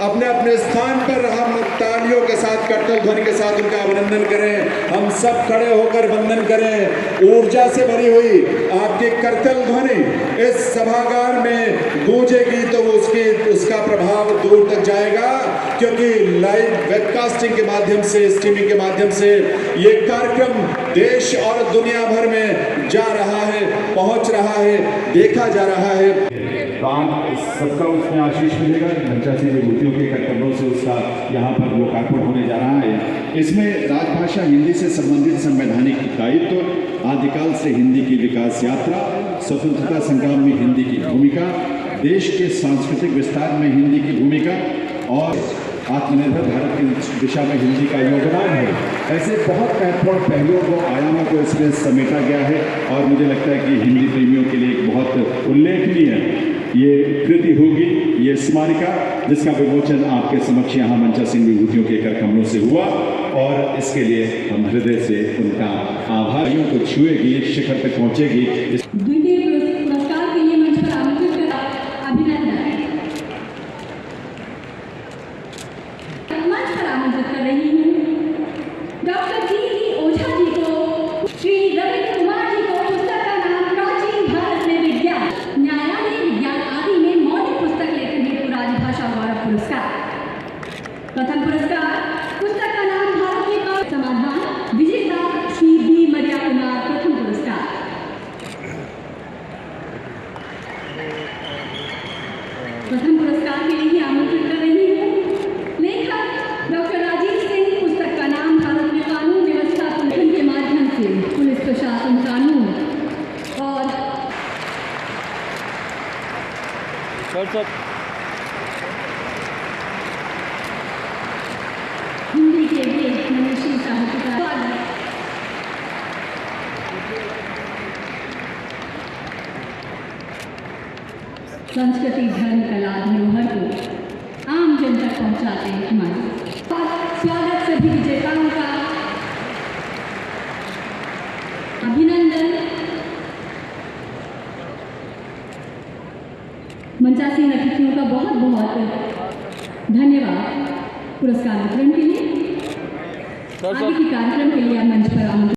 अपने अपने स्थान पर हम तालियों के साथ, करतल ध्वनि के साथ उनका अभिनंदन करें। हम सब खड़े होकर वंदन करें। ऊर्जा से भरी हुई आपकी करतल ध्वनि इस सभागार में गूंजेगी तो उसका प्रभाव दूर तक जाएगा, क्योंकि लाइव वेबकास्टिंग के माध्यम से, स्ट्रीमिंग के माध्यम से ये कार्यक्रम देश और दुनिया भर में जा रहा है, पहुंच रहा है, देखा जा रहा है। काम सबका उसमें आशीष मिलेगा। पंचायती विभूतियों के कर्तव्यों से उसका यहाँ पर लोकार्पण होने जा रहा है। इसमें राजभाषा हिंदी से संबंधित संवैधानिक दायित्व, आदिकाल से हिंदी की विकास यात्रा, स्वतंत्रता संग्राम में हिंदी की भूमिका, देश के सांस्कृतिक विस्तार में हिंदी की भूमिका और आत्मनिर्भर भारत की दिशा में हिंदी का योगदान है। ऐसे बहुत महत्वपूर्ण पहलुओं को, आयामों को इसमें समेटा गया है और मुझे लगता है कि हिंदी प्रेमियों के लिए एक बहुत उल्लेखनीय ये कृति होगी, ये स्मारिका, जिसका विमोचन आपके समक्ष यहाँ मंचा सिंह विभूतियों के कर कमलों से हुआ और इसके लिए हम हृदय से उनका आभारियों को छुएगी, शिखर तक पहुँचेगी। पुरस्कार के लिए मंच पर आमंत्रित कर अभिनंदन मंच पर आमंत्रित कर रही हूँ डॉक्टर जी ओझा जी को, श्री रविंद्र कुमार जी को। पुस्तक का नाम प्राचीन भारत में विज्ञान, न्यायालय विज्ञान आदि में मौलिक पुस्तक लेखन हेतु राजभाषा गौरव पुरस्कार। प्रथम पुरस्कार पुस्तक का नाम भारत के काव्य समाधान, विजेता श्री बी मरिया कुमार। प्रथम पुरस्कार के लिए आमंत्रित कर रही हूँ लेखक डॉक्टर राजीव सिंह। पुस्तक का नाम भारत में कानून व्यवस्था लेखन के माध्यम से पुलिस प्रशासन कानून और हिंदी के लिए मनीषी साहित्यकार। संस्कृति, धर्म, कला, धरोहर को आम जन तक पहुंचाते हैं हमारे। स्वागत सभी विजेताओं का, अभिनंदन। मंचासीन अतिथियों का बहुत बहुत धन्यवाद पुरस्कार वितरण के लिए। आगे के कार्यक्रम के लिए मंच पर आमंत्रित।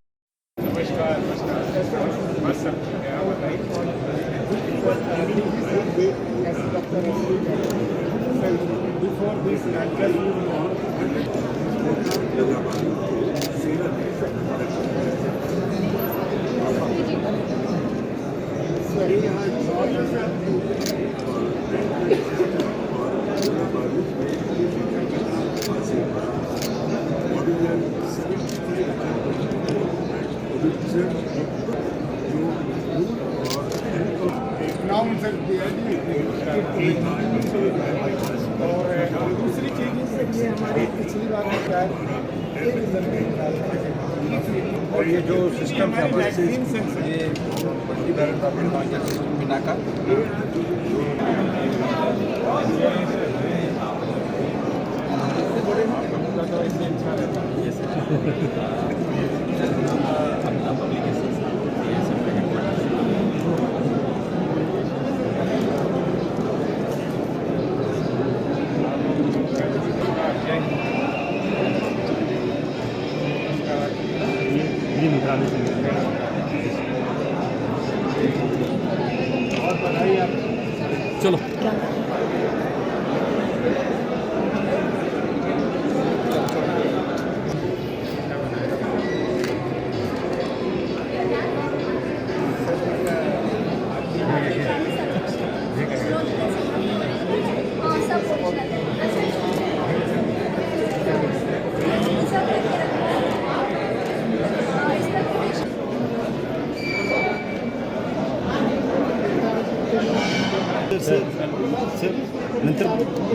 Before this, और दूसरी चीज़ ये हमारी पिछली बार में क्या और ये जो सिस्टम है ये बिना का चलो सर नंतर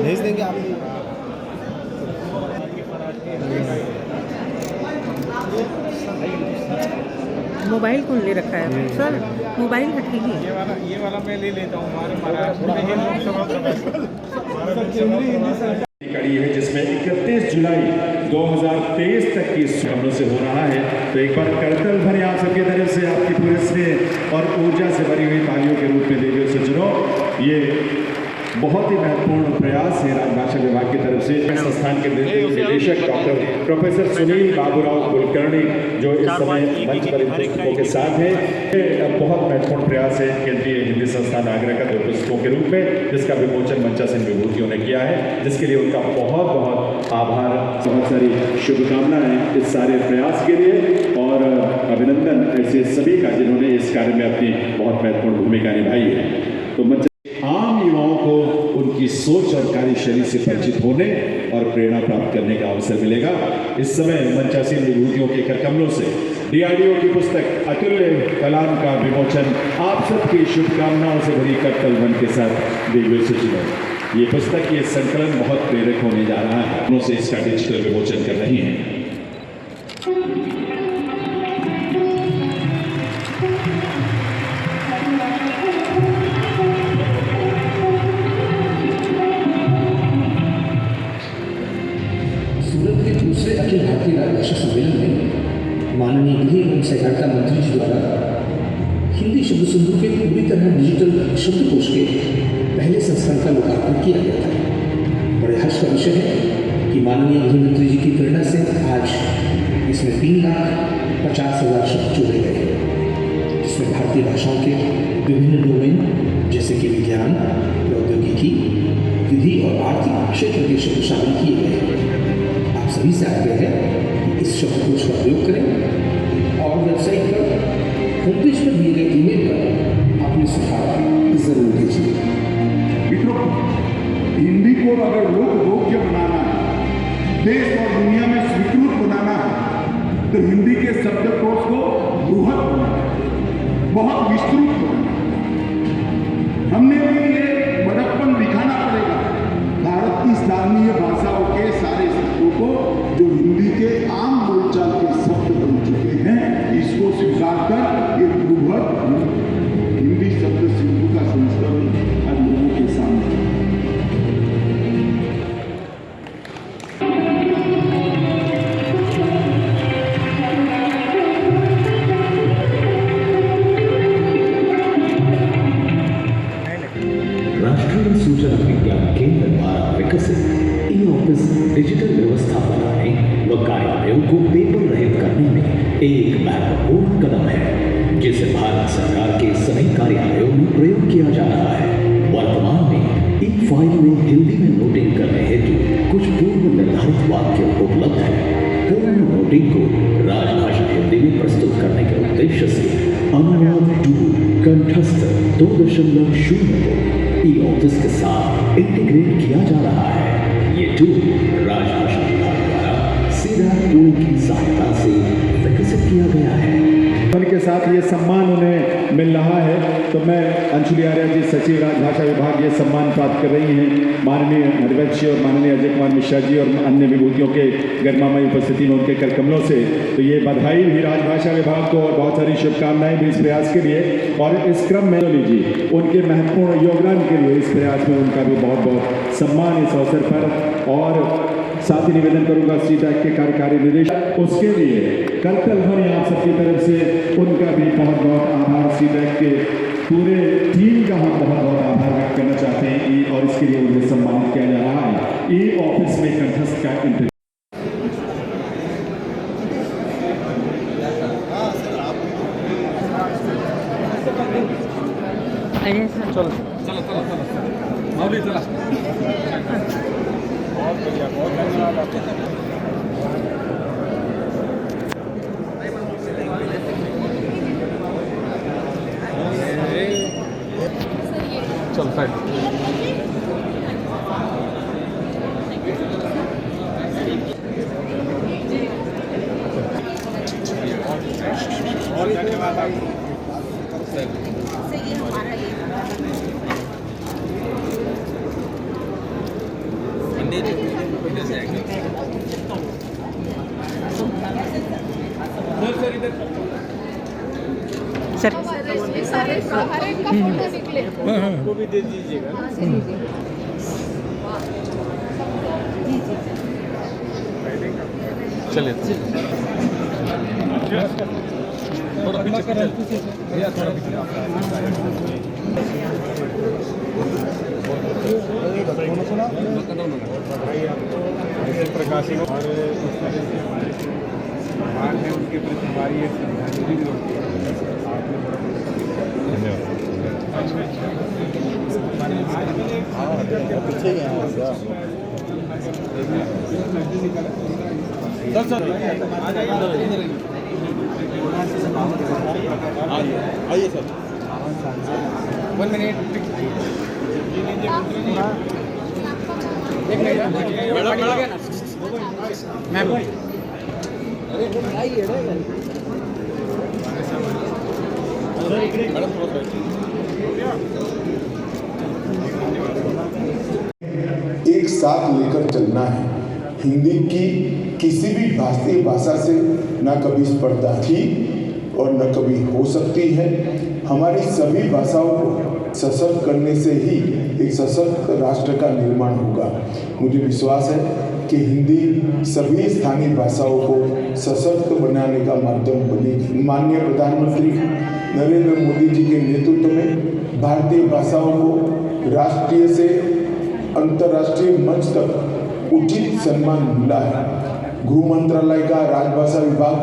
भेज देंगे आप। मोबाइल कौन ले रखा है सर? मोबाइल हटेगी। ये वाला मैं ले लेता हूँ। हमारे महाराष्ट्र में कड़ी है जिसमें 31 जुलाई 2023 तक की खबरों से हो रहा है। तो एक बार करतल भरे आप सबकी तरफ से आपकी पुलिस ने और ऊर्जा से भरी हुई तालियों के रूप में देवियों सज्जनों, ये बहुत ही महत्वपूर्ण प्रयास है राजभाषा विभाग की तरफ से। संस्थान के निदेशक डॉक्टर प्रोफेसर सुनील बाबूराव कुलकर्णी जो इस समय मंच पर इन पुस्तकों के साथ हैं, बहुत महत्वपूर्ण प्रयास है केंद्रीय हिंदी संस्थान आगरा का 2 पुस्तकों के रूप में, जिसका विमोचन मंचासीन विभूतियों ने किया है, जिसके लिए उनका बहुत बहुत आभार। बहुत सारी शुभकामनाएं इस सारे प्रयास के लिए और अभिनंदन ऐसे सभी का जिन्होंने इस कार्य में अपनी बहुत महत्वपूर्ण भूमिका निभाई है। तो आम युवाओं को उनकी सोच और कार्यशैली से परिचित होने और प्रेरणा प्राप्त करने का अवसर मिलेगा। इस समय मंचासीन विभूतियों के करकमलों से DRDO की पुस्तक अतुल्य कलाम का विमोचन आप सबकी शुभकामनाओं से भरी करतल वन के साथ दिग्विजय सचिव। ये पुस्तक, ये संकलन बहुत प्रेरक होने जा रहा है। उनसे इसका डिजिटल विमोचन कर रही है। दूसरे अखिल भारतीय राजभाषा सम्मेलन में माननीय गृह एवं सहकारिता मंत्री जी द्वारा हिंदी शब्द सिंधु के पूरी तरह डिजिटल शब्दकोश के पहले संस्करण का लोकार्पण किया गया था। बड़े हर्ष का विषय है कि माननीय गृह मंत्री जी की प्रेरणा से आज इसमें 3,50,000 शब्द जोड़े गए हैं, जिसमें भारतीय भाषाओं के विभिन्न डोमेन जैसे कि विज्ञान, प्रौद्योगिकी, विधि और आर्थिक क्षेत्र के शब्द शामिल किए गए हैं। सभी से आग्रह है कि इस शब्दकोश का प्रयोग करें और वेबसाइट पर होमपेज पर दिए गए ईमेल पर अपने सुझाव जरूर भेजिए। मित्रों, हिंदी को अगर लोकभोग्य बनाना है, देश और दुनिया में स्वीकृत बनाना है, तो हिंदी के शब्दकोश को बृहद बनाना है, बहुत विस्तृत बनाना है। हमने भी ये बड़प्पन दिखाना पड़ेगा भारत की स्थानीय भाषाओं के सारे शब्दों को जो हिंदी के आम बोलचाल के शब्द बन चुके हैं, इसको स्वीकार कर एक बृहद हिंदी शब्द सिंधु का संस्करण आज लोगों के सामने। राष्ट्रीय सूचना विज्ञान केंद्र द्वारा विकसित ई-ऑफिस डिजिटल व्यवस्था बनाने व कार्यालयों को पेपर रहित करने में एक महत्वपूर्ण कदम है, जिसे भारत सरकार के सभी कार्यालयों में प्रयोग किया जा रहा है। वर्तमान में ई-फाइल में हिंदी में नोटिंग करने हेतु कुछ पूर्व निर्धारित वाक्य उपलब्ध है। पूर्ण नोटिंग को राजभाषा हिंदी में प्रस्तुत करने के उद्देश्य से अनुवाद टूल कंठस्थ 2.0 को ई-ऑफिस के साथ इंटीग्रेट किया जा रहा है। ये टूल राजभाषा विभाग द्वारा सीधा टूल की सहायता से विकसित किया गया है। के साथ ये सम्मान उन्हें मिल रहा है, तो मैं अंशुली आर्या जी, सचिव राजभाषा विभाग, ये सम्मान प्राप्त कर रही हैं। माननीय हरिवंश जी और माननीय अजय कुमार मिश्रा जी और अन्य विभूतियों के गरिमामयी उपस्थिति में उनके करकमलों से, तो ये बधाई भी राजभाषा विभाग को और बहुत सारी शुभकामनाएं भी इस प्रयास के लिए। और इस क्रम में लीजिए उनके महत्वपूर्ण योगदान के लिए इस प्रयास में उनका भी बहुत बहुत सम्मान इस अवसर पर। और साथ ही निवेदन करूंगा सीटैक के कार्यकारी निदेशक, उसके लिए करतल ध्वनि आप सबकी तरफ से उनका भी बहुत बहुत आभार। सीटैक के पूरे टीम का हम बहुत बहुत आभार व्यक्त करना चाहते हैं और इसके लिए उन्हें सम्मानित किया जा रहा है। ई-ऑफिस में कंठस्थ का इंतजार। चलो चलो चलो चलो माऊली चला। बहुत बढ़िया, बहुत धन्यवाद आपका। चल साइड। और धन्यवाद सर हर एक का फोटो निकले वो भी दे दीजिएगा। चलिए थोड़ा पीछे भैया, थोड़ा पीछे। प्रकाशी और भगवान ने उनके प्रति हमारी एक श्रद्धांजलि भी होती है। आइए सर, 1 मिनट। मैडम एक साथ लेकर चलना है। हिंदी की किसी भी भारतीय भाषा से न कभी स्पर्धा थी और न कभी हो सकती है। हमारी सभी भाषाओं को सशक्त करने से ही एक सशक्त राष्ट्र का निर्माण होगा। मुझे विश्वास है कि हिंदी सभी स्थानीय भाषाओं को सशक्त बनाने का माध्यम बनेगी। माननीय प्रधानमंत्री नरेंद्र मोदी जी के नेतृत्व में भारतीय भाषाओं को राष्ट्रीय से अंतर्राष्ट्रीय मंच तक उचित सम्मान मिला है। गृह मंत्रालय का राजभाषा विभाग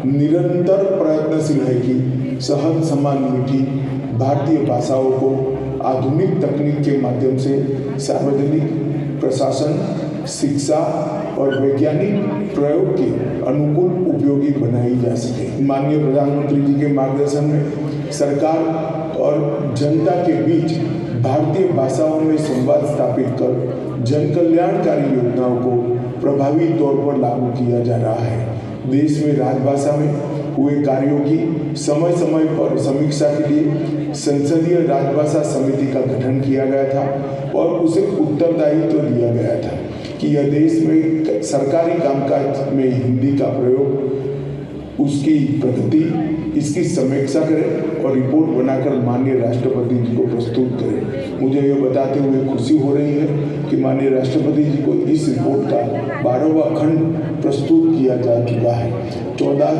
निरंतर प्रयत्नशील है कि सहज समान मीठी भारतीय भाषाओं को आधुनिक तकनीक के माध्यम से सार्वजनिक प्रशासन, शिक्षा और वैज्ञानिक प्रयोग के अनुकूल उपयोगी बनाई जा सके। माननीय प्रधानमंत्री जी के मार्गदर्शन में सरकार और जनता के बीच भारतीय भाषाओं में संवाद स्थापित कर जन कल्याणकारी योजनाओं को प्रभावी तौर पर लागू किया जा रहा है। देश में राजभाषा में हुए कार्यों की समय समय पर समीक्षा के लिए संसदीय राजभाषा समिति का गठन किया गया था और उसे उत्तरदायित्व दिया गया था कि यह देश में सरकारी कामकाज में हिंदी का प्रयोग, उसकी प्रगति, इसकी समीक्षा करें और रिपोर्ट बनाकर माननीय राष्ट्रपति जी को प्रस्तुत करें। मुझे यह बताते हुए खुशी हो रही है कि माननीय राष्ट्रपति जी को इस रिपोर्ट का 12वां खंड प्रस्तुत किया जा चुका है। 14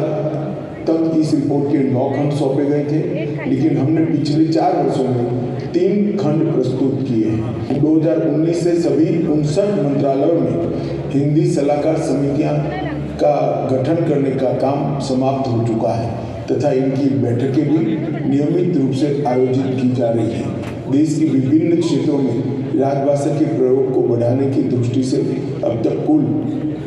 तक इस रिपोर्ट के 9 खंड सौंपे गए थे, लेकिन हमने पिछले 4 वर्षों में 3 खंड प्रस्तुत किए हैं। 2019 से सभी 59 मंत्रालयों में हिंदी सलाहकार समितियां का गठन करने का काम समाप्त हो चुका है तथा इनकी बैठकें भी नियमित रूप से आयोजित की जा रही हैं। देश के विभिन्न क्षेत्रों में राजभाषा के प्रयोग को बढ़ाने की दृष्टि से अब तक कुल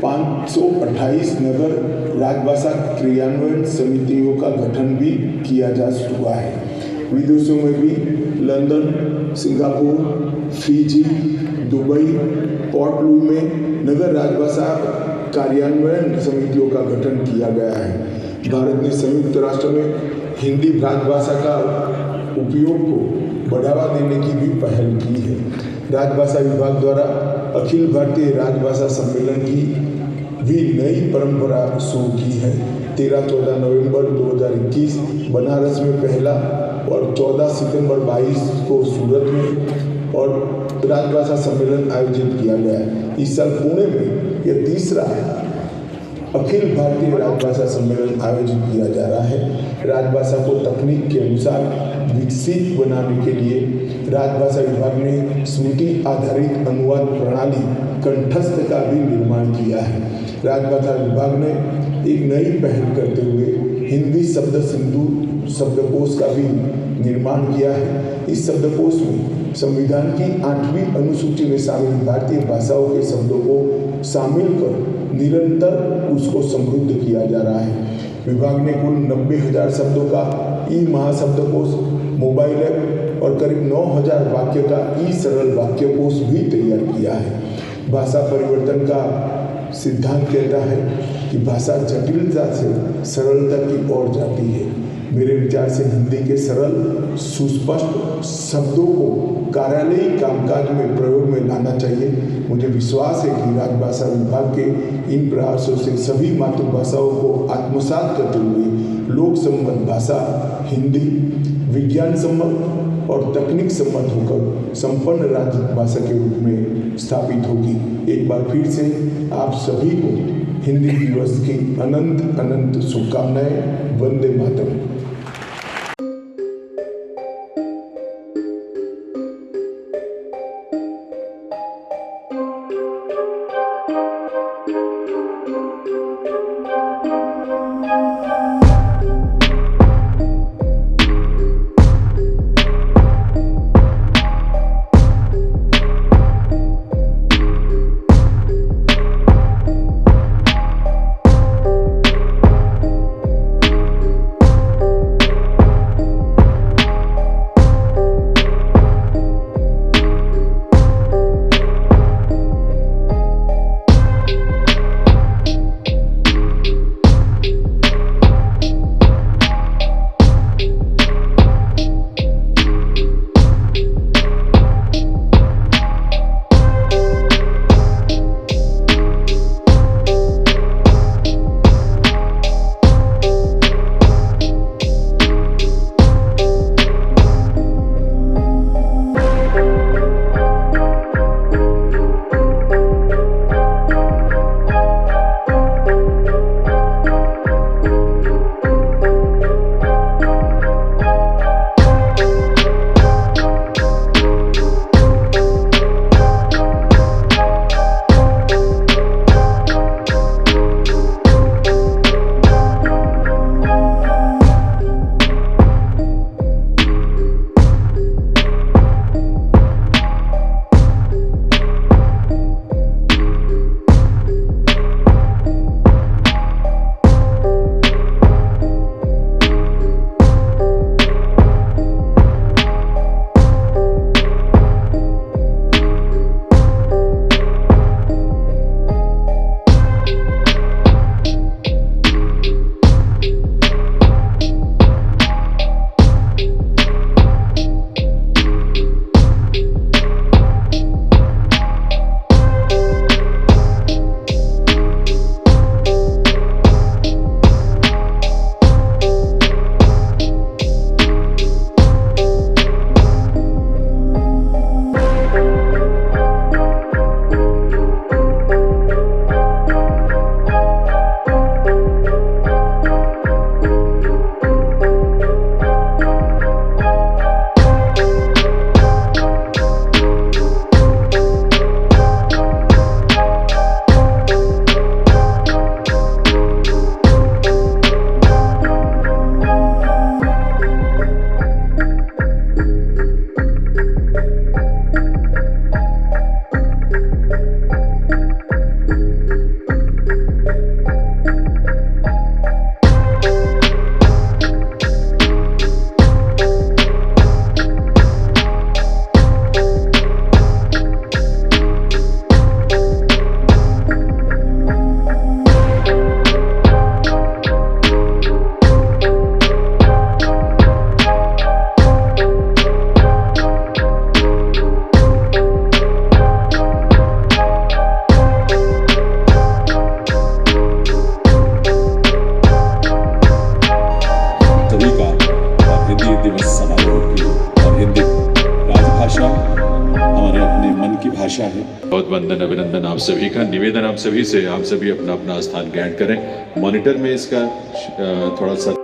528 नगर राजभाषा क्रियान्वयन समितियों का गठन भी किया जा चुका है। विदेशों में भी London, Singapore, Fiji, Dubai, port Louis में नगर राजभाषा कार्यान्वयन समितियों का गठन किया गया है। भारत ने संयुक्त राष्ट्र में हिंदी राजभाषा का उपयोग को बढ़ावा देने की भी पहल की है। राजभाषा विभाग द्वारा अखिल भारतीय राजभाषा सम्मेलन की भी नई परंपरा शुरू की है। 13-14 नवंबर 2021 बनारस में पहला और 14 सितंबर 22 को सूरत में और राजभाषा सम्मेलन आयोजित किया गया है। इस साल पुणे में यह तीसरा अखिल भारतीय राजभाषा सम्मेलन आयोजित किया जा रहा है। राजभाषा को तकनीक के अनुसार विकसित बनाने के लिए राजभाषा विभाग ने स्मृति आधारित अनुवाद प्रणाली कंठस्थ का भी निर्माण किया है। राजभाषा विभाग ने एक नई पहल करते हुए हिंदी शब्द सिंधु शब्दकोश का भी निर्माण किया है। इस शब्दकोश में संविधान की 8वीं अनुसूची में शामिल भारतीय भाषाओं के शब्दों को शामिल कर निरंतर उसको समृद्ध किया जा रहा है। विभाग ने कुल 90,000 शब्दों का ई महाशब्दकोश, मोबाइल ऐप और करीब 9,000 वाक्य का ई सरल वाक्यकोश भी तैयार किया है। भाषा परिवर्तन का सिद्धांत कहता है कि भाषा जटिलता से सरलता की ओर जाती है। मेरे विचार से हिंदी के सरल सुस्पष्ट शब्दों को कार्यालयी कामकाज में प्रयोग में लाना चाहिए। मुझे विश्वास है कि राजभाषा विभाग के इन प्रयासों से सभी मातृभाषाओं को आत्मसात करते हुए लोक सम्मत भाषा हिंदी विज्ञान सम्मत और तकनीक सम्मत होकर संपन्न राजभाषा के रूप में स्थापित होगी। एक बार फिर से आप सभी को हिंदी दिवस की अनंत अनंत शुभकामनाएं। वंदे मातरम। वंदन अभिनंदन आप सभी का। निवेदन आप सभी से, आप सभी अपना अपना स्थान ग्रहण करें। मॉनिटर में इसका थोड़ा सा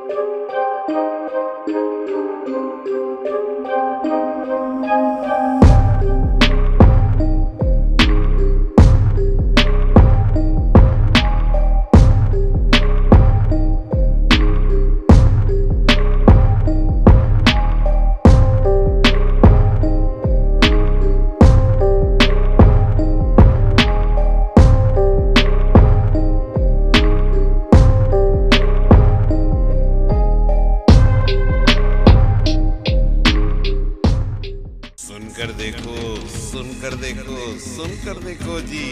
सुनकर देखो जी,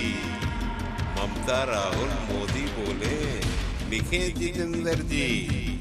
ममता राहुल मोदी बोले, लिखे जितेंद्र जी।